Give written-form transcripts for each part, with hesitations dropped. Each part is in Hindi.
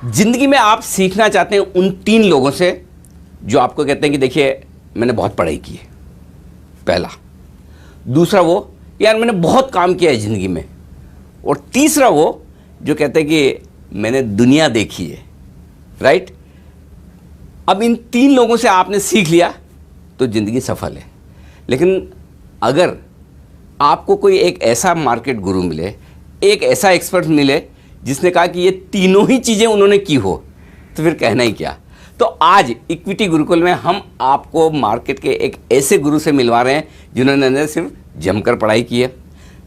जिंदगी में आप सीखना चाहते हैं उन 3 लोगों से जो आपको कहते हैं कि देखिए मैंने बहुत पढ़ाई की है, पहला। दूसरा वो यार मैंने बहुत काम किया है जिंदगी में। और तीसरा वो जो कहते हैं कि मैंने दुनिया देखी है, राइट। अब इन 3 लोगों से आपने सीख लिया तो जिंदगी सफल है। लेकिन अगर आपको कोई एक ऐसा मार्केट गुरु मिले, एक ऐसा एक्सपर्ट मिले जिसने कहा कि ये तीनों ही चीज़ें उन्होंने की हो, तो फिर कहना ही क्या। तो आज इक्विटी गुरुकुल में हम आपको मार्केट के एक ऐसे गुरु से मिलवा रहे हैं जिन्होंने न सिर्फ जमकर पढ़ाई की है,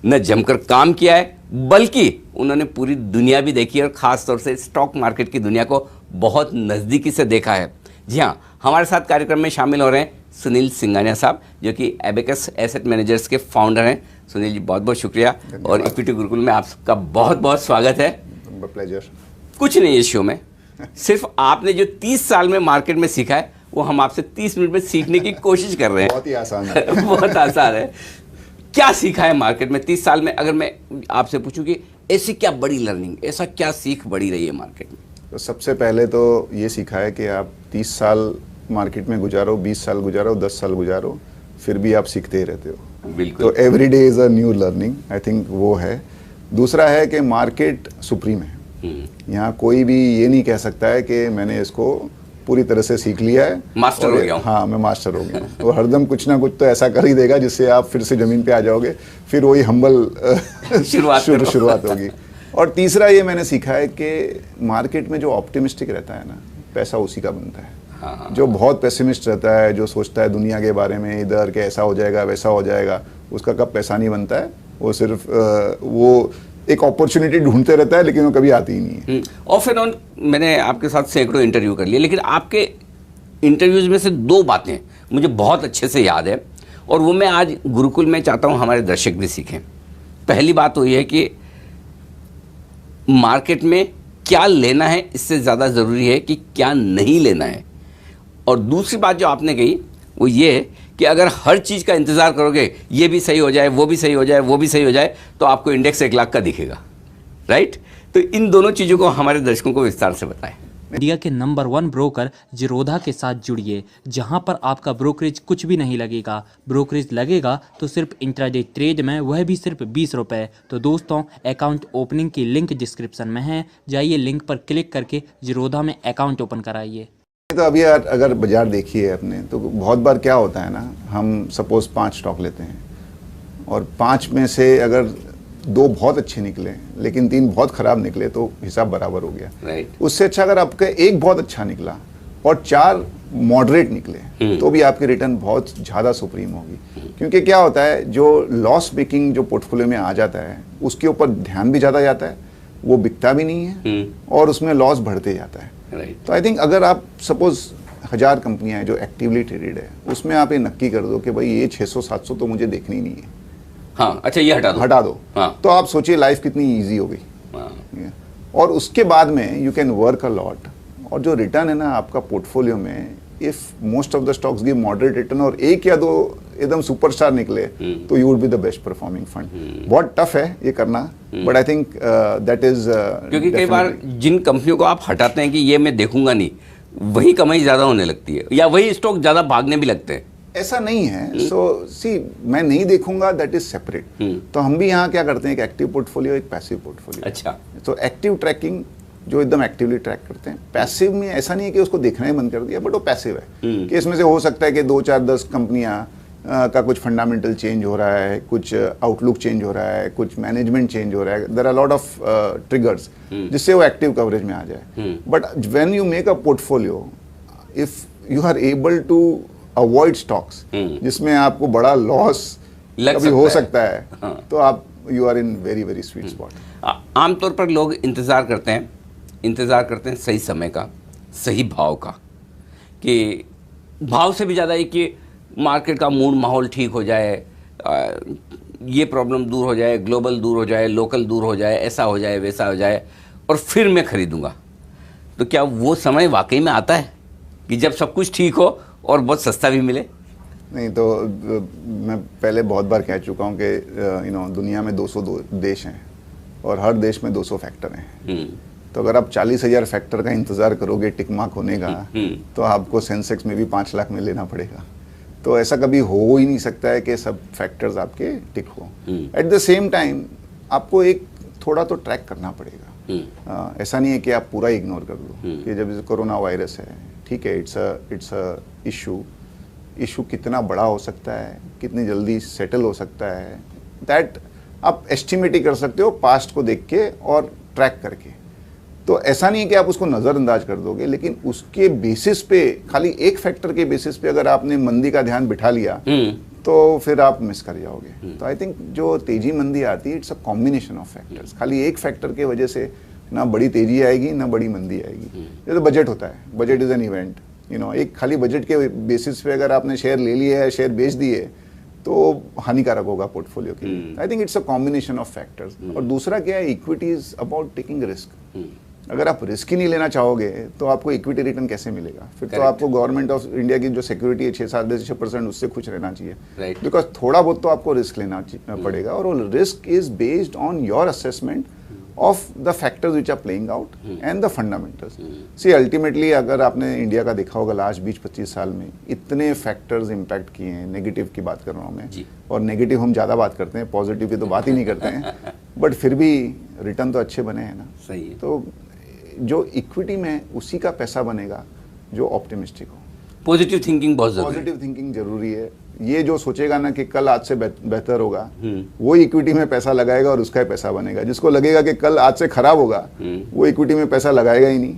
न जमकर काम किया है, बल्कि उन्होंने पूरी दुनिया भी देखी है और ख़ास तौर से स्टॉक मार्केट की दुनिया को बहुत नज़दीकी से देखा है। जी हाँ, हमारे साथ कार्यक्रम में शामिल हो रहे हैं सुनील सिंघानिया साहब, जो कि एबेकस एसेट मैनेजर्स के फाउंडर हैं। सुनील जी, बहुत बहुत शुक्रिया और इक्विटी गुरुकुल में आपका बहुत बहुत स्वागत है। प्लेजर। कुछ नहीं है इस शो में, सिर्फ आपने जो 30 साल में मार्केट में सीखा है वो हम आपसे 30 मिनट में सीखने की कोशिश कर रहे हैं। बहुत ही आसान है। बहुत आसान है। क्या सीखा है मार्केट में 30 साल में? अगर मैं आपसे पूछूं कि ऐसी क्या बड़ी लर्निंग, ऐसा क्या सीख बड़ी रही है मार्केट में? तो सबसे पहले तो ये सीखा है कि आप 30 साल मार्केट में गुजारो, 20 साल गुजारो, 10 साल गुजारो, फिर भी आप सीखते ही रहते हो। बिल्कुल। तो every day is a new learning, I think वो है। दूसरा है कि मार्केट सुप्रीम है। यहाँ कोई भी ये नहीं कह सकता है कि मैंने इसको पूरी तरह से सीख लिया है, मास्टर हो गया हूँ। हाँ, मैं मास्टर हो गया हूँ। तो हरदम कुछ ना कुछ तो ऐसा कर ही देगा जिससे आप फिर से ज़मीन पे आ जाओगे, फिर वही हम्बल शुरुआत होगी। और तीसरा ये मैंने सीखा है कि मार्केट में जो ऑप्टिमिस्टिक रहता है ना, पैसा उसी का बनता है। हाँ। जो बहुत पेसिमिस्ट रहता है, जो सोचता है दुनिया के बारे में इधर के ऐसा हो जाएगा वैसा हो जाएगा, उसका कब पैसा नहीं बनता है। वो सिर्फ वो एक अपॉर्चुनिटी ढूंढते रहता है, लेकिन वो कभी आती ही नहीं है। ऑफ एंड ऑन मैंने आपके साथ सैकड़ों इंटरव्यू कर लिए, लेकिन आपके इंटरव्यूज में से 2 बातें मुझे बहुत अच्छे से याद है और वो मैं आज गुरुकुल में चाहता हूँ हमारे दर्शक भी सीखें। पहली बात तो ये है कि मार्केट में क्या लेना है इससे ज़्यादा ज़रूरी है कि क्या नहीं लेना है। और दूसरी बात जो आपने कही वो ये है कि अगर हर चीज़ का इंतज़ार करोगे, ये भी सही हो जाए, वो भी सही हो जाए, वो भी सही हो जाए, तो आपको इंडेक्स 1 लाख का दिखेगा, राइट। तो इन दोनों चीज़ों को हमारे दर्शकों को विस्तार से बताएं। इंडिया के नंबर 1 ब्रोकर जिरोधा के साथ जुड़िए, जहां पर आपका ब्रोकरेज कुछ भी नहीं लगेगा। ब्रोकरेज लगेगा तो सिर्फ इंट्राडे ट्रेड में, वह भी सिर्फ 20 रुपये। तो दोस्तों, अकाउंट ओपनिंग की लिंक डिस्क्रिप्शन में है, जाइए लिंक पर क्लिक करके जिरोधा में अकाउंट ओपन कराइए। तो अभी अगर बाजार देखिए अपने, तो बहुत बार क्या होता है ना, हम सपोज 5 स्टॉक लेते हैं और 5 में से अगर 2 बहुत अच्छे निकले लेकिन 3 बहुत खराब निकले तो हिसाब बराबर हो गया, राइट। उससे अच्छा अगर आपका 1 बहुत अच्छा निकला और 4 मॉडरेट निकले तो भी आपकी रिटर्न बहुत ज़्यादा सुप्रीम होगी। क्योंकि क्या होता है, जो लॉस मेकिंग जो पोर्टफोलियो में आ जाता है उसके ऊपर ध्यान भी ज़्यादा जाता है, वो बिकता भी नहीं है और उसमें लॉस बढ़ते जाता है। तो आई थिंक अगर आप सपोज 1000 कंपनियां हैं जो एक्टिवली ट्रेडेड है, उसमें आप ये नक्की कर दो कि भाई ये 600-700 तो मुझे देखनी नहीं है। हाँ, अच्छा, ये हटा दो। हाँ। तो आप सोचिए लाइफ कितनी इजी हो गई। हाँ। और उसके बाद में you can work a lot, और जो रिटर्न है ना आपका पोर्टफोलियो में, if most of the stocks give moderate return और 1 या 2 एकदम सुपरस्टार निकले तो you would be the best performing fund. बहुत टफ है ये करना, but I think that is, क्योंकि कई बार जिन कंपनियों को आप हटाते हैं कि ये मैं देखूंगा नहीं, वही कमाई ज़्यादा होने लगती है या वही स्टॉक ज़्यादा भागने भी लगते हैं। ऐसा नहीं है। सो सी, मैं नहीं देखूंगा, दैट इज सेपरेट। तो हम भी यहाँ क्या करते हैं, एक एक्टिव पोर्टफोलियो, एक पैसिव पोर्टफोलियो। अच्छा। तो एक्टिव ट्रैकिंग जो एकदम एक्टिवली ट्रैक करते हैं। पैसिव में ऐसा नहीं है कि उसको देखना ही बंद कर दिया, बट वो पैसिव है कि इसमें से हो सकता है कि 2, 4, 10 कंपनियां का कुछ फंडामेंटल चेंज हो रहा है, कुछ आउटलुक चेंज हो रहा है, कुछ मैनेजमेंट चेंज हो रहा है, there are lot of triggers जिससे वो एक्टिव कवरेज में आ जाए। But when you make a portfolio, if you are able to avoid stocks जिसमें आपको बड़ा लॉस कभी हो सकता है, तो आप you are in very very sweet spot. आमतौर पर लोग इंतज़ार करते हैं सही समय का, सही भाव का, कि भाव से भी ज़्यादा है कि मार्केट का मूड माहौल ठीक हो जाए, ये प्रॉब्लम दूर हो जाए, ग्लोबल दूर हो जाए, लोकल दूर हो जाए, ऐसा हो जाए, वैसा हो जाए, और फिर मैं खरीदूंगा। तो क्या वो समय वाकई में आता है कि जब सब कुछ ठीक हो और बहुत सस्ता भी मिले? नहीं, तो मैं पहले बहुत बार कह चुका हूँ कि दुनिया में 202 देश हैं और हर देश में 200 फैक्टर हैं। तो अगर आप 40,000 फैक्टर का इंतजार करोगे टिक मार्क होने का, तो आपको सेंसेक्स में भी 5 लाख में लेना पड़ेगा। तो ऐसा कभी हो ही नहीं सकता है कि सब फैक्टर्स आपके टिक हो। एट द सेम टाइम आपको एक थोड़ा तो ट्रैक करना पड़ेगा। ऐसा नहीं है कि आप पूरा इग्नोर कर दो कि जब कोरोना वायरस है, ठीक है, इट्स अ इशू कितना बड़ा हो सकता है, कितनी जल्दी सेटल हो सकता है, दैट आप एस्टिमेट ही कर सकते हो पास्ट को देख के और ट्रैक करके। तो ऐसा नहीं है कि आप उसको नज़रअंदाज कर दोगे, लेकिन उसके बेसिस पे, खाली एक फैक्टर के बेसिस पे अगर आपने मंदी का ध्यान बिठा लिया तो फिर आप मिस कर जाओगे। तो आई थिंक जो तेजी मंदी आती है, it's a combination of factors. खाली एक फैक्टर के वजह से ना बड़ी तेजी आएगी ना बड़ी मंदी आएगी। जैसे बजट होता है, बजट इज एन इवेंट, एक खाली बजट के बेसिस पे अगर आपने शेयर ले लिए है, शेयर बेच दिए, तो हानिकारक होगा पोर्टफोलियो के लिए। I think it's a combination of factors. और दूसरा क्या है, equity is about taking risk. अगर आप रिस्क ही नहीं लेना चाहोगे तो आपको इक्विटी रिटर्न कैसे मिलेगा? फिर तो आपको गवर्नमेंट ऑफ इंडिया की जो सिक्योरिटी है 6-7% उससे खुश रहना चाहिए, बिकॉज थोड़ा बहुत तो आपको रिस्क लेना पड़ेगा। और वो risk is based on your assessment of the factors which are playing out and the fundamentals. See, ultimately अगर आपने इंडिया का देखा होगा लास्ट 20-25 साल में इतने फैक्टर्स इम्पैक्ट किए हैं, नेगेटिव की बात कर रहा हूँ मैं, और नेगेटिव हम ज़्यादा बात करते हैं, पॉजिटिव की तो बात ही नहीं करते हैं, बट फिर भी रिटर्न तो अच्छे बने हैं ना। सही है। तो जो इक्विटी में उसी का पैसा बनेगा जो ऑप्टिमिस्टिक हो। पॉजिटिव थिंकिंग बहुत जरूरी है। पॉजिटिव थिंकिंग जरूरी है। ये जो सोचेगा ना कि कल आज से बेहतर होगा, वो इक्विटी में पैसा लगाएगा और उसका ही पैसा बनेगा। जिसको लगेगा कि कल आज से खराब होगा, वो इक्विटी में पैसा लगाएगा ही नहीं,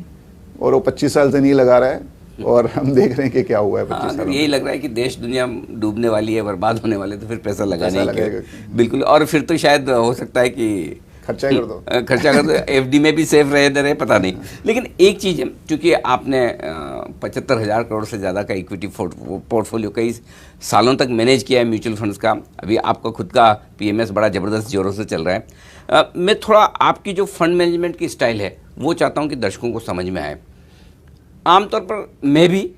और वो 25 साल से नहीं लगा रहा है, और हम देख रहे हैं कि क्या हुआ है 25 साल में। यही लग रहा है कि देश दुनिया डूबने वाली है, बर्बाद होने वाले, तो फिर पैसा लगाने लगेगा बिल्कुल। और फिर तो शायद हो सकता है कि खर्चा कर दो एफडी में भी सेफ रहे पता नहीं। लेकिन एक चीज़ है, क्योंकि आपने 75,000 करोड़ से ज़्यादा का इक्विटी पोर्टफोलियो कई सालों तक मैनेज किया है म्यूचुअल फंड्स का, अभी आपका खुद का पीएमएस बड़ा ज़बरदस्त जोरों से चल रहा है। मैं थोड़ा आपकी जो फंड मैनेजमेंट की स्टाइल है वो चाहता हूँ कि दर्शकों को समझ में आए। आमतौर पर मैं भी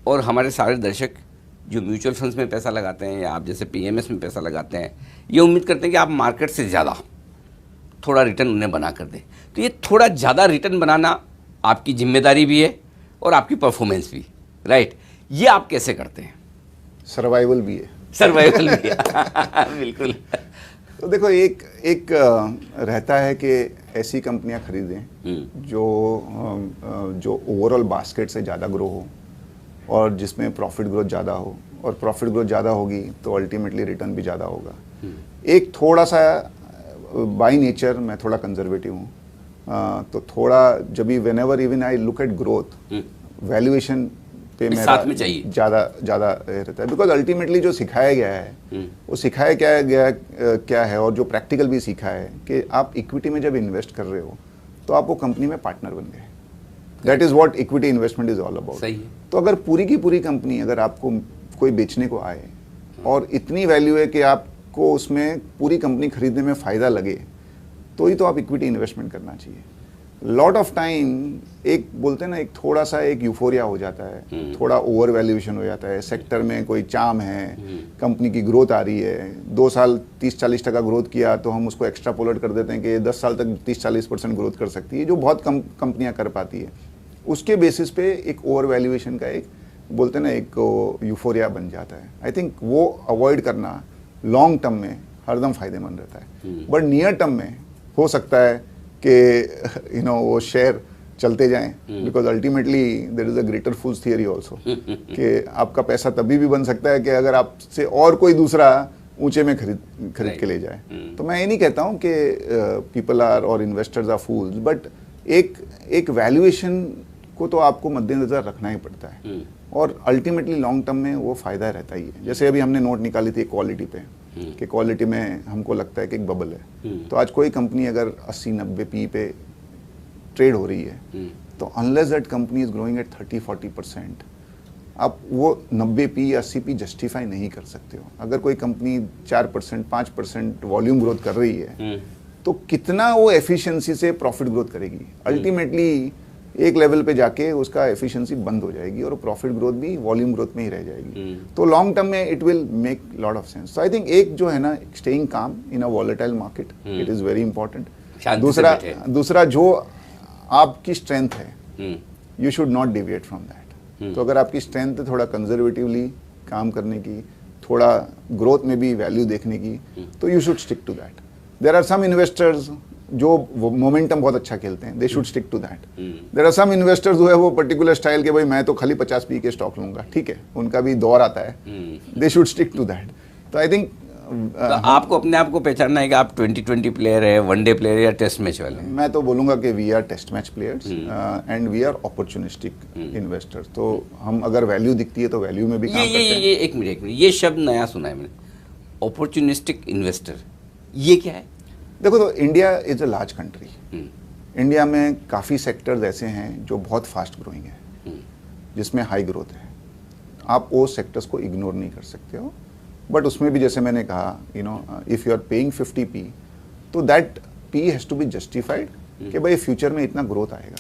और हमारे सारे दर्शक जो म्यूचुअल फंड्स में पैसा लगाते हैं या आप जैसे पीएमएस में पैसा लगाते हैं, ये उम्मीद करते हैं कि आप मार्केट से ज़्यादा थोड़ा रिटर्न उन्हें बना कर दें। तो ये थोड़ा ज़्यादा रिटर्न बनाना आपकी जिम्मेदारी भी है और आपकी परफॉर्मेंस भी, राइट? ये आप कैसे करते हैं? सर्वाइवल भी है। सर्वाइवल भी है बिल्कुल। तो देखो, एक रहता है कि ऐसी कंपनियां खरीदें जो ओवरऑल बास्केट से ज़्यादा ग्रो हो और जिसमें प्रॉफिट ग्रोथ ज़्यादा हो, और प्रॉफिट ग्रोथ ज़्यादा होगी तो अल्टीमेटली रिटर्न भी ज़्यादा होगा। एक थोड़ा सा बाय नेचर मैं थोड़ा कंजर्वेटिव हूँ, तो थोड़ा जब भी whenever even I look at growth, valuation पे मेरा साथ में चाहिए ज़्यादा रहता है। बिकॉज अल्टीमेटली जो सिखाया गया है वो सिखाया क्या है, और जो प्रैक्टिकल भी सीखा है कि आप इक्विटी में जब इन्वेस्ट कर रहे हो तो आप वो कंपनी में पार्टनर बन गए। That is what equity investment is all about. तो अगर पूरी की पूरी कंपनी अगर आपको कोई बेचने को आए और इतनी वैल्यू है कि आपको उसमें पूरी कंपनी खरीदने में फ़ायदा लगे, तो ही तो आप इक्विटी इन्वेस्टमेंट करना चाहिए। लॉट ऑफ टाइम एक बोलते हैं ना, एक थोड़ा सा एक यूफोरिया हो जाता है, थोड़ा ओवर वैल्यूएशन हो जाता है, सेक्टर में कोई चाम है, कंपनी की ग्रोथ आ रही है, 2 साल 30-40% ग्रोथ किया तो हम उसको एक्स्ट्रापोलेट कर देते हैं कि 10 साल तक 30-40% ग्रोथ कर सकती है, जो बहुत कम कंपनियां कर पाती है। उसके बेसिस पे एक ओवर वैल्यूएशन का एक बोलते हैं ना एक यूफोरिया बन जाता है। आई थिंक वो अवॉइड करना लॉन्ग टर्म में हरदम फायदेमंद रहता है। बट नियर टर्म में हो सकता है कि वो शेयर चलते जाएं, because ultimately there is a greater fools theory also कि आपका पैसा तभी भी बन सकता है कि अगर आपसे और कोई दूसरा ऊंचे में खरीद के ले जाए। तो मैं ये नहीं कहता हूं कि पीपल आर और इन्वेस्टर्स आर फूल्स, बट एक वैल्यूएशन को तो आपको मद्देनजर रखना ही पड़ता है, और अल्टीमेटली लॉन्ग टर्म में वो फायदा रहता ही है। जैसे अभी हमने नोट निकाली थी क्वालिटी पे, कि क्वालिटी में हमको लगता है कि एक बबल है, तो आज कोई कंपनी अगर 80-90 पी पे ट्रेड हो रही है, तो unless that company is growing at 30-40%, आप वो 90 पी या 80 पी जस्टिफाई नहीं कर सकते हो। अगर कोई कंपनी 4%, 5% वॉल्यूम ग्रोथ कर रही है, तो कितना वो एफिशिएंसी से प्रॉफिट ग्रोथ करेगी? अल्टीमेटली एक लेवल पे जाके उसका एफिशिएंसी बंद हो जाएगी और प्रॉफिट ग्रोथ भी वॉल्यूम ग्रोथ में ही रह जाएगी। तो लॉन्ग टर्म में it will make lot of sense. So I think एक जो है ना, staying calm in a volatile market, it is very important. दूसरा जो आपकी स्ट्रेंथ है, you should not deviate from that. तो अगर आपकी स्ट्रेंथ है थोड़ा कंजर्वेटिवली काम करने की, थोड़ा ग्रोथ में भी वैल्यू देखने की, तो you should stick to that. There are some investors जो मोमेंटम बहुत अच्छा खेलते हैं, they should stick to that. There are some investors जो है वो पर्टिकुलर स्टाइल के, भाई मैं तो खाली 50 पी के स्टॉक लूंगा, ठीक है, उनका भी दौर आता है, they should stick to that. तो आई थिंक तो आपको अपने आप को पहचानना है कि आप 2020 प्लेयर है, वनडे प्लेयर या टेस्ट मैच वाले? मैं तो बोलूंगा कि we are test match players and we are opportunistic investors. तो हम अगर वैल्यू दिखती है तो वैल्यू में भी काम करते हैं। ये एक मिनट ये शब्द नया सुना है मैंने, अपॉर्चुनिस्टिक इन्वेस्टर, ये क्या है? देखो, तो India is a large country. India में काफ़ी सेक्टर्स ऐसे हैं जो बहुत फास्ट ग्रोइंग है, जिसमें हाई ग्रोथ है। आप वो सेक्टर्स को इग्नोर नहीं कर सकते हो, बट उसमें भी जैसे मैंने कहा, you know, if you are paying 50 P, तो that P has to be justified कि भाई फ्यूचर में इतना ग्रोथ आएगा।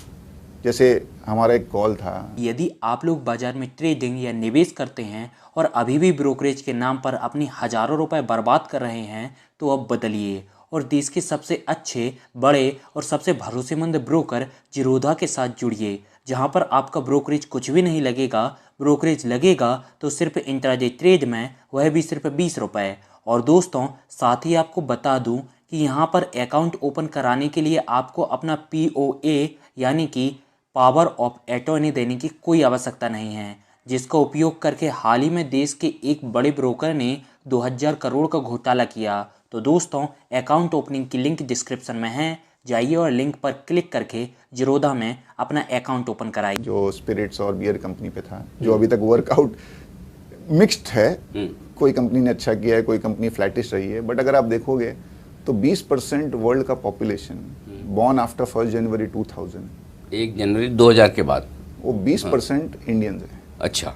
जैसे हमारा एक कॉल था, यदि आप लोग बाजार में ट्रेडिंग या निवेश करते हैं और अभी भी ब्रोकरेज के नाम पर अपनी हजारों रुपए बर्बाद कर रहे हैं, तो अब बदलिए और देश के सबसे अच्छे, बड़े और सबसे भरोसेमंद ब्रोकर जिरोधा के साथ जुड़िए, जहां पर आपका ब्रोकरेज कुछ भी नहीं लगेगा। ब्रोकरेज लगेगा तो सिर्फ इंट्राडे ट्रेड में, वह भी सिर्फ 20 रुपये। और दोस्तों, साथ ही आपको बता दूं कि यहां पर अकाउंट ओपन कराने के लिए आपको अपना POA यानी कि पावर ऑफ अटॉर्नी देने की कोई आवश्यकता नहीं है, जिसका उपयोग करके हाल ही में देश के एक बड़े ब्रोकर ने 2000 करोड़ का घोटाला किया। तो दोस्तों, अकाउंट ओपनिंग की लिंक डिस्क्रिप्शन में है, जाइए और लिंक पर क्लिक करके जिरोधा में अपना अकाउंट ओपन कराइए। जो स्पिरिट्स और बियर कंपनी पे था, जो अभी तक वर्कआउट मिक्स्ड है, कोई कंपनी ने अच्छा किया है, कोई कंपनी फ्लैटिश रही है, बट अगर आप देखोगे तो 20% वर्ल्ड का पॉपुलेशन बॉर्न आफ्टर 1 जनवरी 2000, 1 जनवरी 2000 के बाद, वो 20% इंडियंस है। अच्छा,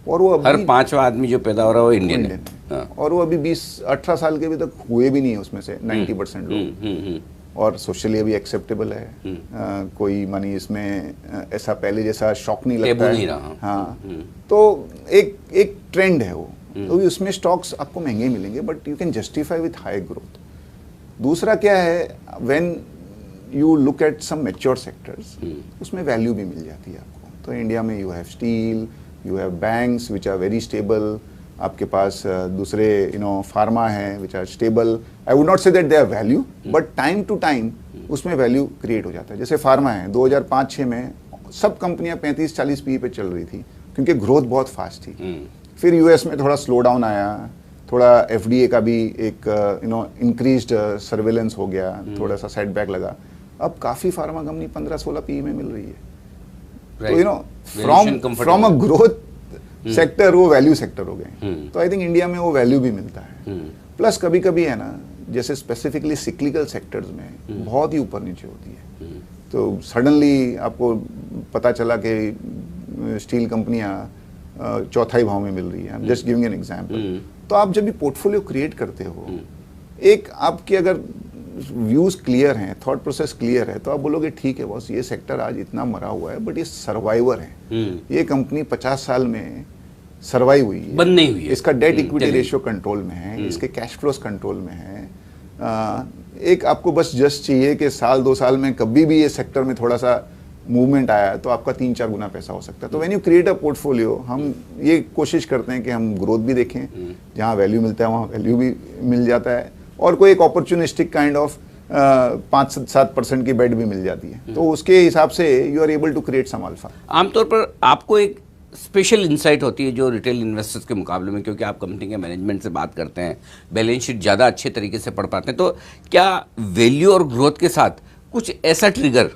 और वो हर अभी 5वां आदमी जो पैदा हो रहा है वो इंडियन है। हाँ। और वो अभी 20-18 साल के अभी तक हुए भी नहीं है उसमें से 90% लोग। और सोशली अभी एक्सेप्टेबल है, कोई मानी इसमें ऐसा पहले जैसा शॉक नहीं लगता टेबू है। नहीं रहा। हाँ, तो एक ट्रेंड है वो, तो उसमें स्टॉक्स आपको महंगे मिलेंगे, but you can justify with high growth. दूसरा क्या है, when you look at some mature sectors, उसमें वैल्यू भी मिल जाती है आपको। तो इंडिया में you have steel, you have banks which are very stable, आपके पास दूसरे फार्मा हैं which are stable. I would not say that they are value, but time to time उसमें वैल्यू क्रिएट हो जाता है। जैसे फार्मा है, 2005-06 में सब कंपनियां 35-40 पी पे चल रही थी, क्योंकि ग्रोथ बहुत फास्ट थी। फिर यूएस में थोड़ा स्लो डाउन आया, थोड़ा FDA का भी एक इंक्रीज्ड सर्वेलेंस हो गया, थोड़ा सा सेटबैक लगा। अब काफ़ी फार्मा कंपनी 15-16 पी में मिल रही है। तो फ्रॉम अ ग्रोथ सेक्टर वो वैल्यू सेक्टर हो गए। तो आई थिंक इंडिया में वो वैल्यू भी मिलता है। प्लस कभी कभी है ना, जैसे स्पेसिफिकली सिक्लिकल सेक्टर्स में बहुत ही ऊपर नीचे होती है, तो सडनली आपको पता चला कि स्टील कंपनियां चौथाई भाव में मिल रही है। Just giving an example. तो आप जब भी पोर्टफोलियो क्रिएट करते हो, एक आपकी अगर व्यूज क्लियर हैं, थॉट प्रोसेस क्लियर है, तो आप बोलोगे ठीक है बॉस, ये सेक्टर आज इतना मरा हुआ है, बट ये सर्वाइवर है। ये कंपनी 50 साल में सर्वाइव हुई है, बंद नहीं हुई है। इसका डेट इक्विटी रेशियो कंट्रोल में है, इसके कैश फ्लोस कंट्रोल में है। एक आपको बस जस्ट चाहिए कि साल 2 साल में कभी भी ये सेक्टर में थोड़ा सा मूवमेंट आया तो आपका 3-4 गुना पैसा हो सकता है। तो when you create a portfolio, हम ये कोशिश करते हैं कि हम ग्रोथ भी देखें, जहाँ वैल्यू मिलता है वहाँ वैल्यू भी मिल जाता है, और कोई एक अपॉर्चुनिस्टिक काइंड ऑफ 5-7% की बेट भी मिल जाती है। तो उसके हिसाब से you are able to create some alpha. आमतौर पर आपको एक स्पेशल इंसाइट होती है जो रिटेल इन्वेस्टर्स के मुकाबले में, क्योंकि आप कंपनी के मैनेजमेंट से बात करते हैं, बैलेंस शीट ज़्यादा अच्छे तरीके से पढ़ पाते हैं। तो क्या वैल्यू और ग्रोथ के साथ कुछ ऐसा ट्रिगर,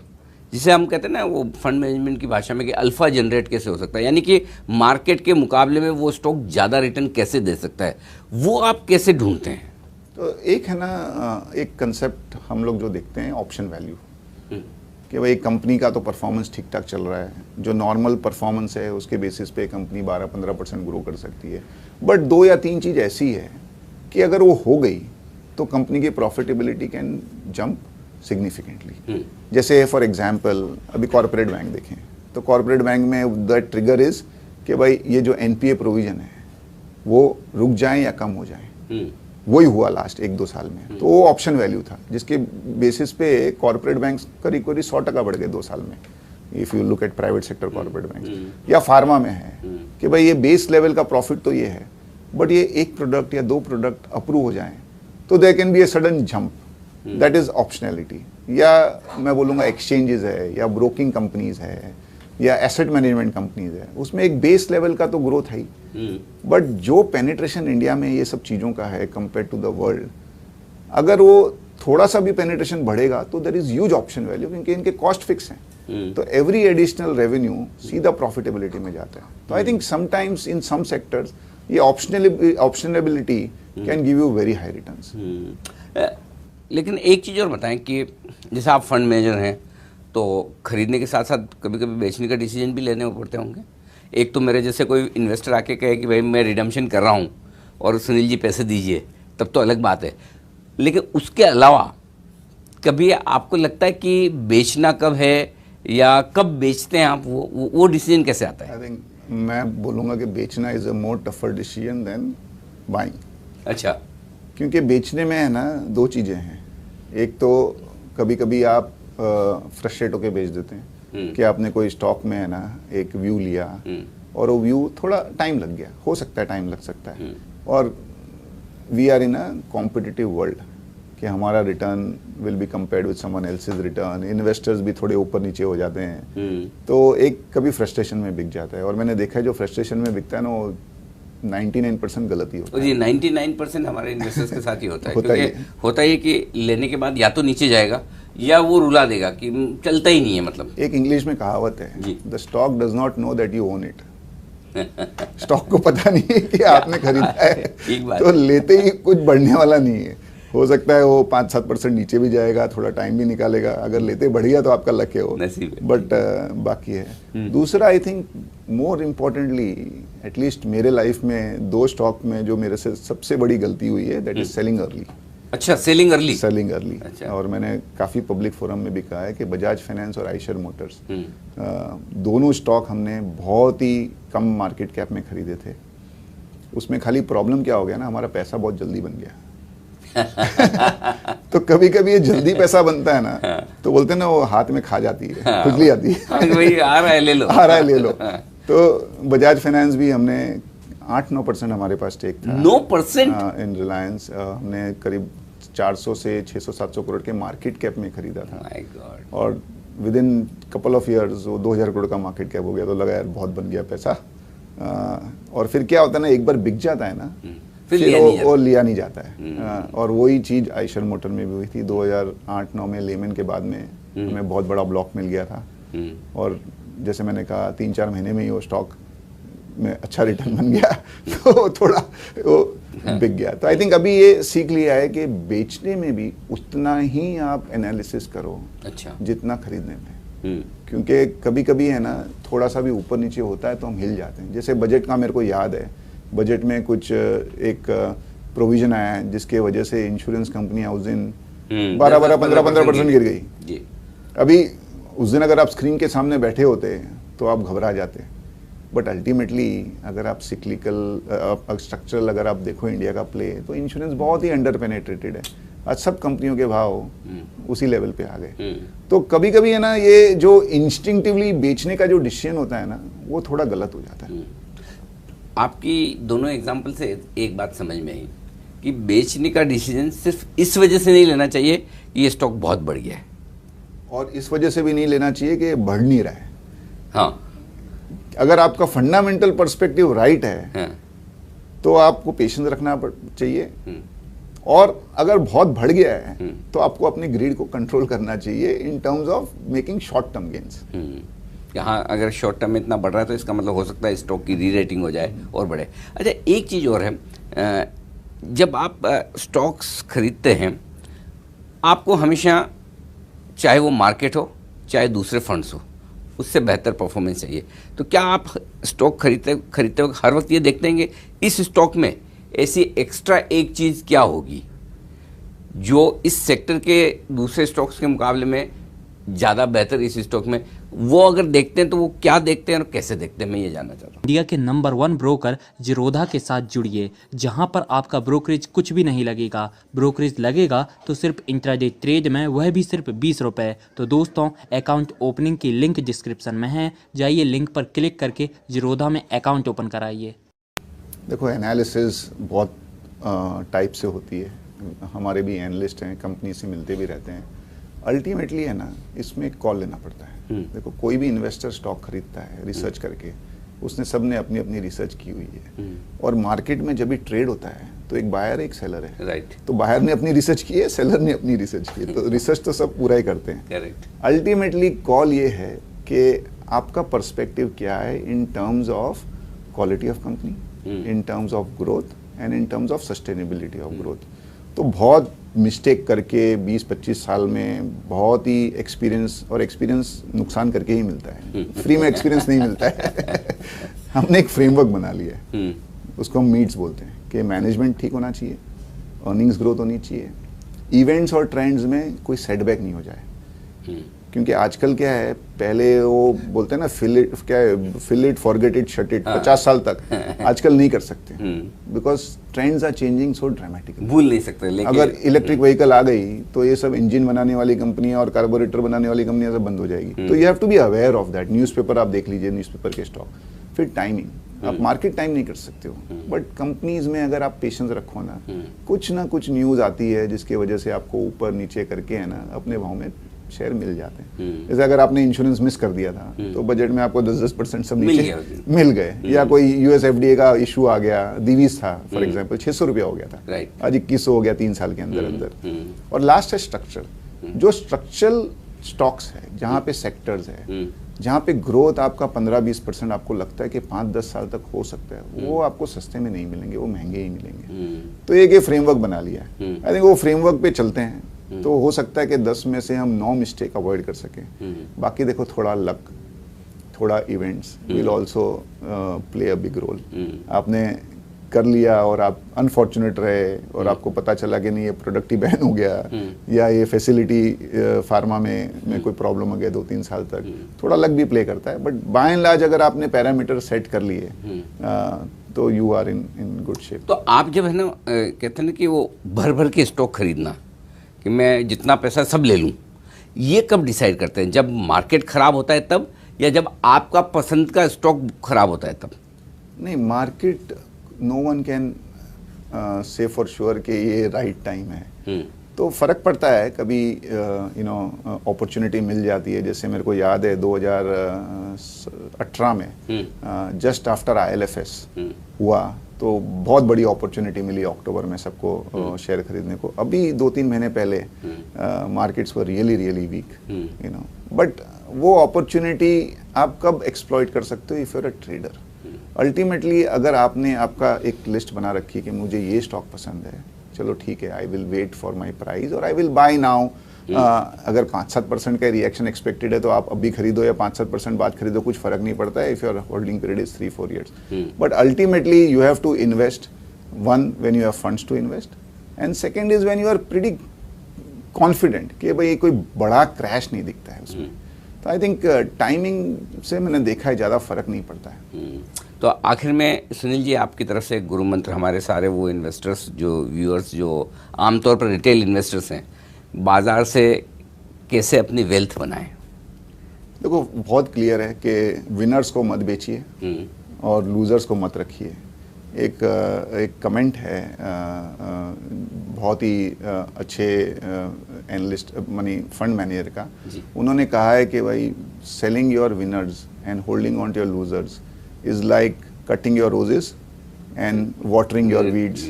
जिसे हम कहते हैं ना वो फंड मैनेजमेंट की भाषा में, कि अल्फा जनरेट कैसे हो सकता है, यानी कि मार्केट के मुकाबले में वो स्टॉक ज़्यादा रिटर्न कैसे दे सकता है, वो आप कैसे ढूंढते हैं? तो एक है ना, एक कंसेप्ट हम लोग जो देखते हैं ऑप्शन वैल्यू, कि भाई कंपनी का तो परफॉर्मेंस ठीक ठाक चल रहा है, जो नॉर्मल परफॉर्मेंस है उसके बेसिस पे कंपनी 12-15% ग्रो कर सकती है, बट 2 या 3 चीज़ ऐसी है कि अगर वो हो गई तो कंपनी की प्रॉफिटेबिलिटी कैन जंप सिग्निफिकेंटली। जैसे फॉर एग्जांपल अभी कॉर्पोरेट बैंक देखें, तो कॉर्पोरेट बैंक में द ट्रिगर इज कि भाई ये जो NPA प्रोविजन है वो रुक जाए या कम हो जाए। वही हुआ लास्ट 1-2 साल में। तो वो ऑप्शन वैल्यू था जिसके बेसिस पे कॉर्पोरेट बैंक करीब करीब 100% बढ़ गए 2 साल में, if you look eight private sector corporate bank. या फार्मा में है कि भाई ये बेस लेवल का प्रॉफिट तो ये है, बट ये 1 प्रोडक्ट या 2 प्रोडक्ट अप्रूव हो जाएं तो there can be a sudden jump, that is optionality. या मैं बोलूँगा एक्सचेंजेस है या ब्रोकिंग कंपनीज है या एसेट मैनेजमेंट कंपनीज है, उसमें एक बेस लेवल का तो ग्रोथ है ही, बट जो पेनिट्रेशन इंडिया में ये सब चीज़ों का है कंपेयर टू द वर्ल्ड, अगर वो थोड़ा सा भी पेनिट्रेशन बढ़ेगा तो there is huge option value, क्योंकि इनके कॉस्ट फिक्स हैं। तो एवरी एडिशनल रेवेन्यू सीधा प्रॉफिटेबिलिटी में जाता है। तो I think sometimes in some sectors ये optionability can give you very high returns. लेकिन एक चीज़ और बताएं कि जैसे आप फंड मैनेजर हैं तो खरीदने के साथ साथ कभी कभी बेचने का डिसीजन भी लेने पड़ते होंगे। एक तो मेरे जैसे कोई इन्वेस्टर आके कहे कि भाई मैं रिडम्पशन कर रहा हूँ और सुनील जी पैसे दीजिए, तब तो अलग बात है। लेकिन उसके अलावा कभी आपको लगता है कि बेचना कब है या कब बेचते हैं आप, वो डिसीजन कैसे आता है? आई थिंक मैं बोलूँगा कि बेचना is a more tougher decision then buying. अच्छा। क्योंकि बेचने में है ना 2 चीज़ें हैं। एक तो कभी कभी आप फ्रस्ट्रेट होकर बेच देते हैं कि आपने कोई स्टॉक में है ना एक व्यू लिया और वो व्यू थोड़ा टाइम लग गया, हो सकता है टाइम लग सकता है, और we are in a competitive world कि हमारा return will be compared with someone else's return, investors भी थोड़े ऊपर नीचे हो जाते हैं, तो एक कभी फ्रस्ट्रेशन में बिक जाता है। और मैंने देखा है जो फ्रस्ट्रेशन में बिकता है ना वो 99% गलती होता है। जी 99% हमारे इन्वेस्टर्स के साथ ही होता है। होता ही क्योंकि होता ही कि लेने के बाद या तो नीचे जाएगा या वो रुला देगा कि चलता ही नहीं है। मतलब एक इंग्लिश में कहावत है, the stock does not know that you own it. Stock को पता नहीं है कि आपने खरीदा है, तो लेते ही कुछ बढ़ने वाला नहीं है। हो सकता है वो 5-7% नीचे भी जाएगा, थोड़ा टाइम भी निकालेगा, अगर लेते बढ़ गया तो आपका लक है वो, बट बाकी है। दूसरा I think more importantly at least मेरे लाइफ में 2 स्टॉक में जो मेरे से सबसे बड़ी गलती हुई है दैट इज सेलिंग अर्ली। अच्छा, सेलिंग अर्ली। Selling early. अच्छा। और मैंने काफ़ी पब्लिक फोरम में भी कहा है कि बजाज फाइनेंस और आइशर मोटर्स दोनों स्टॉक हमने बहुत ही कम मार्केट कैप में खरीदे थे। उसमें खाली प्रॉब्लम क्या हो गया ना, हमारा पैसा बहुत जल्दी बन गया। तो कभी कभी ये जल्दी पैसा बनता है ना तो बोलते हैं ना वो हाथ में खा जाती है, खुजली आती है। वही आ रहा है ले लो, आ रहा है ले लो। तो बजाज फाइनेंस भी हमने 8-9% हमारे पास स्टेक था। 9% इन रिलायंस हमने करीब 400 से 600-700 करोड़ के मार्केट कैप में खरीदा था। My God. और with in couple of years वो 2000 करोड़ का मार्केट कैप हो गया। तो लगा यार बहुत बन गया पैसा। और फिर क्या होता है ना, एक बार बिक जाता है ना फिर वो लिया नहीं जाता है। और वही चीज़ आइशर मोटर में भी हुई थी। 2008-9 में लेमन के बाद में हमें बहुत बड़ा ब्लॉक मिल गया था, और जैसे मैंने कहा 3-4 महीने में ही वो स्टॉक में अच्छा रिटर्न बन गया, तो थोड़ा वो बिक गया। तो आई थिंक अभी ये सीख लिया है कि बेचने में भी उतना ही आप एनालिसिस करो, अच्छा, जितना खरीदने में। क्योंकि कभी कभी है ना थोड़ा सा भी ऊपर नीचे होता है तो हम हिल जाते हैं। जैसे बजट का मेरे को याद है, बजट में कुछ एक प्रोविजन आया है जिसके वजह से इंश्योरेंस कंपनियां उस दिन 12-15% गिर गई। अभी उस दिन अगर आप स्क्रीन के सामने बैठे होते तो आप घबरा जाते, बट अल्टीमेटली अगर आप सिक्लिकल स्ट्रक्चरल अगर आप देखो इंडिया का प्ले, तो इंश्योरेंस बहुत ही अंडर पेनेट्रेटेड है। आज सब कंपनियों के भाव उसी लेवल पे आ गए। तो कभी कभी है ना ये जो इंस्टिंक्टिवली बेचने का जो डिसीजन होता है ना वो थोड़ा गलत हो जाता है। आपकी दोनों एग्जाम्पल से एक बात समझ में आई कि बेचने का डिसीजन सिर्फ इस वजह से नहीं लेना चाहिए कि ये स्टॉक बहुत बढ़ गया है, और इस वजह से भी नहीं लेना चाहिए कि बढ़ नहीं रहा है। हाँ, अगर आपका फंडामेंटल पर्सपेक्टिव राइट है, हाँ, तो आपको पेशेंस रखना चाहिए, और अगर बहुत बढ़ गया है तो आपको अपने ग्रीड को कंट्रोल करना चाहिए in terms of making short term gains. यहाँ अगर शॉर्ट टर्म में इतना बढ़ रहा है तो इसका मतलब हो सकता है स्टॉक की री रेटिंग हो जाए और बढ़े। अच्छा, एक चीज़ और है, जब आप स्टॉक्स खरीदते हैं आपको हमेशा, चाहे वो मार्केट हो चाहे दूसरे फंड्स हो, उससे बेहतर परफॉर्मेंस चाहिए। तो क्या आप स्टॉक खरीदते वक्त हर वक्त ये देखते हैं कि इस स्टॉक में ऐसी एक्स्ट्रा एक चीज़ क्या होगी जो इस सेक्टर के दूसरे स्टॉक्स के मुकाबले में ज़्यादा बेहतर इस स्टॉक में वो अगर देखते हैं तो वो क्या देखते हैं और कैसे देखते हैं, मैं ये जानना चाहता हूँ। इंडिया के नंबर 1 ब्रोकर जिरोधा के साथ जुड़िए, जहां पर आपका ब्रोकरेज कुछ भी नहीं लगेगा। ब्रोकरेज लगेगा तो सिर्फ इंट्राडे ट्रेड में, वह भी सिर्फ 20 रुपये। तो दोस्तों, अकाउंट ओपनिंग की लिंक डिस्क्रिप्शन में है, जाइए लिंक पर क्लिक करके जिरोधा में अकाउंट ओपन कराइए। देखो, एनालिसिस बहुत टाइप से होती है, हमारे भी एनालिस्ट हैं, कंपनी से मिलते भी रहते हैं। अल्टीमेटली है ना, इसमें एक कॉल लेना पड़ता है। देखो, कोई भी इन्वेस्टर स्टॉक खरीदता है रिसर्च करके, उसने सबने अपनी अपनी रिसर्च की हुई है। और मार्केट में जब भी ट्रेड होता है तो एक बायर एक सेलर है, राइट। तो बायर ने अपनी रिसर्च की है, सेलर ने अपनी रिसर्च की है, तो रिसर्च तो सब पूरा ही करते हैं। करेक्ट। अल्टीमेटली कॉल ये है कि आपका पर्सपेक्टिव क्या है in terms of quality of company, in terms of growth and in terms of sustainability of growth. तो बहुत मिस्टेक करके 20-25 साल में बहुत ही एक्सपीरियंस, और एक्सपीरियंस नुकसान करके ही मिलता है, फ्री में एक्सपीरियंस नहीं मिलता है। हमने एक फ्रेमवर्क बना लिया है, उसको हम मीट्स बोलते हैं, कि मैनेजमेंट ठीक होना चाहिए, अर्निंग्स ग्रोथ होनी चाहिए, इवेंट्स और ट्रेंड्स में कोई सेटबैक नहीं हो जाए। क्योंकि आजकल क्या है, पहले वो बोलते हैं ना, fill it forget it shut it, 50 साल तक आजकल नहीं कर सकते, because trends are changing so dramatically. भूल नहीं सकते, लेकिन अगर इलेक्ट्रिक व्हीकल आ गई तो ये सब इंजन बनाने वाली कंपनियां और कार्बोरेटर बनाने वाली कंपनियां सब बंद हो जाएगी। तो you have to be aware of that. Newspaper आप देख लीजिए, न्यूज़पेपर के स्टॉक, फिर टाइमिंग, आप मार्केट टाइम नहीं कर सकते हो, बट कंपनीज में अगर आप पेशेंस रखो ना कुछ न्यूज़ आती है जिसकी वजह से आपको ऊपर नीचे करके है ना अपने भाव में शेयर मिल जाते हैं। जैसे अगर आपने इंश्योरेंस मिस कर दिया था तो बजट में आपको 10% सब नीचे मिल गए, या कोई यूएस एफडीए का इशू आ गया, दिवीज था फॉर एग्जांपल, 600 रुपया हो गया था, आज 2100 हो गया 3 साल के अंदर अंदर। और लास्ट है स्ट्रक्चर, जो स्ट्रक्चरल स्टॉक्स है, जहाँ पे सेक्टर्स है, जहाँ पे ग्रोथ आपका 15-20% आपको लगता है कि 5-10 साल तक हो सकता है, वो आपको सस्ते में नहीं मिलेंगे, वो महंगे ही मिलेंगे। तो एक ये फ्रेमवर्क बना लिया है, आई थिंक वो फ्रेमवर्क पे चलते हैं तो हो सकता है कि 10 में से हम 9 मिस्टेक अवॉइड कर सकें। बाकी देखो, थोड़ा लक, थोड़ा events will also play a big role. आपने कर लिया और आप अनफॉर्चुनेट रहे और आपको पता चला कि नहीं, ये प्रोडक्ट ही बैन हो गया, या ये फैसिलिटी फार्मा में कोई प्रॉब्लम हो गया 2-3 साल तक, थोड़ा लक भी प्ले करता है। बट बाय एंड लार्ज अगर आपने पैरामीटर सेट कर लिए तो you are in good shape. तो आप जब है ना कहते हैं ना कि वो भर भर के स्टॉक खरीदना, कि मैं जितना पैसा सब ले लूं, ये कब डिसाइड करते हैं? जब मार्केट खराब होता है तब, या जब आपका पसंद का स्टॉक खराब होता है तब? नहीं, market no one can say for sure कि ये राइट टाइम है। तो फर्क पड़ता है, कभी अपॉर्चुनिटी मिल जाती है। जैसे मेरे को याद है 2018 में जस्ट आफ्टर ILFS हुआ तो बहुत बड़ी अपॉर्चुनिटी मिली अक्टूबर में सबको शेयर खरीदने को। अभी 2-3 महीने पहले markets were really weak, but वो अपॉर्चुनिटी आप कब एक्सप्लॉइट कर सकते हो? If you are a trader. Ultimately अगर आपने आपका एक लिस्ट बना रखी है कि मुझे ये स्टॉक पसंद है, चलो ठीक है, I will wait for my price और आई विल बाय नाउ। अगर 5-7% का रिएक्शन एक्सपेक्टेड है तो आप अभी खरीदो या 5-7% बाद खरीदो, कुछ फर्क नहीं पड़ता है if your holding period is 3-4 years। But ultimately you have to invest, one when you have funds to invest, and second is when you are pretty confident कि भाई कोई बड़ा क्रैश नहीं दिखता है उसमें। तो आई थिंक टाइमिंग से मैंने देखा है ज़्यादा फर्क नहीं पड़ता है। तो आखिर में सुनील जी, आपकी तरफ से गुरु मंत्र हमारे सारे वो इन्वेस्टर्स, जो व्यूअर्स, जो आमतौर पर रिटेल इन्वेस्टर्स हैं, बाजार से कैसे अपनी वेल्थ बनाएं? देखो, बहुत क्लियर है कि विनर्स को मत बेचिए और लूजर्स को मत रखिए। एक कमेंट है बहुत ही अच्छे एनालिस्ट मनी फंड मैनेजर का, उन्होंने कहा है कि भाई selling your winners and holding on to your losers is like cutting your roses and watering your weeds.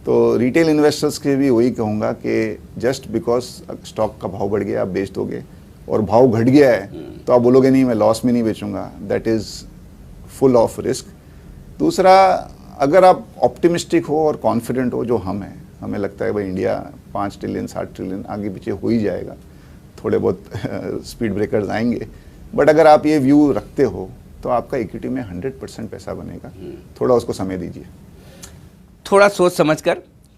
तो रिटेल इन्वेस्टर्स के भी वही कहूँगा कि जस्ट बिकॉज स्टॉक का भाव बढ़ गया आप बेच दोगे, और भाव घट गया है तो आप बोलोगे नहीं मैं लॉस में नहीं बेचूंगा, that is full of risk. दूसरा, अगर आप ऑप्टिमिस्टिक हो और कॉन्फिडेंट हो, जो हम हैं, हमें लगता है भाई इंडिया 5 ट्रिलियन 7 ट्रिलियन आगे पीछे हो ही जाएगा, थोड़े बहुत स्पीड ब्रेकर्स आएंगे, बट अगर आप ये व्यू रखते हो तो आपका इक्विटी में 100% पैसा बनेगा। थोड़ा उसको समय दीजिए, थोड़ा सोच समझकर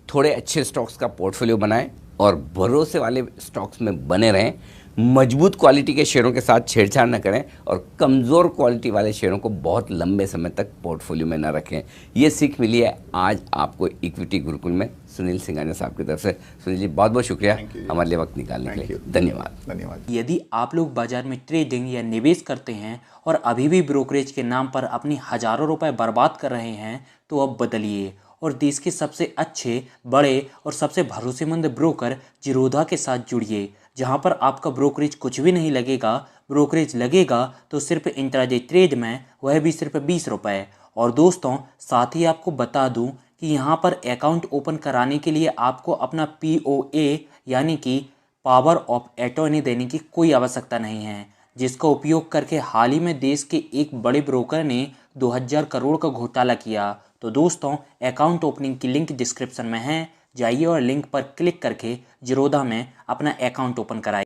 थोड़े अच्छे स्टॉक्स का पोर्टफोलियो बनाएं और भरोसे वाले स्टॉक्स में बने रहें। मजबूत क्वालिटी के शेयरों के साथ छेड़छाड़ न करें और कमज़ोर क्वालिटी वाले शेयरों को बहुत लंबे समय तक पोर्टफोलियो में न रखें। ये सीख मिली है आज आपको इक्विटी गुरुकुल में सुनील सिंघानिया साहब की तरफ से। सुनील जी बहुत बहुत शुक्रिया हमारे लिए वक्त निकालने के लिए। धन्यवाद। धन्यवाद। यदि आप लोग बाजार में ट्रेडिंग या निवेश करते हैं और अभी भी ब्रोकरेज के नाम पर अपनी हज़ारों रुपए बर्बाद कर रहे हैं तो अब बदलिए और देश के सबसे अच्छे, बड़े और सबसे भरोसेमंद ब्रोकर जिरोधा के साथ जुड़िए, जहां पर आपका ब्रोकरेज कुछ भी नहीं लगेगा। ब्रोकरेज लगेगा तो सिर्फ इंट्राडे ट्रेड में, वह भी सिर्फ 20 रुपये। और दोस्तों साथ ही आपको बता दूं कि यहाँ पर अकाउंट ओपन कराने के लिए आपको अपना POA यानी कि पावर ऑफ अटॉर्नी देने की कोई आवश्यकता नहीं है, जिसका उपयोग करके हाल ही में देश के एक बड़े ब्रोकर ने 2000 करोड़ का घोटाला किया। तो दोस्तों अकाउंट ओपनिंग की लिंक डिस्क्रिप्शन में है, जाइए और लिंक पर क्लिक करके जिरोधा में अपना अकाउंट ओपन कराइए।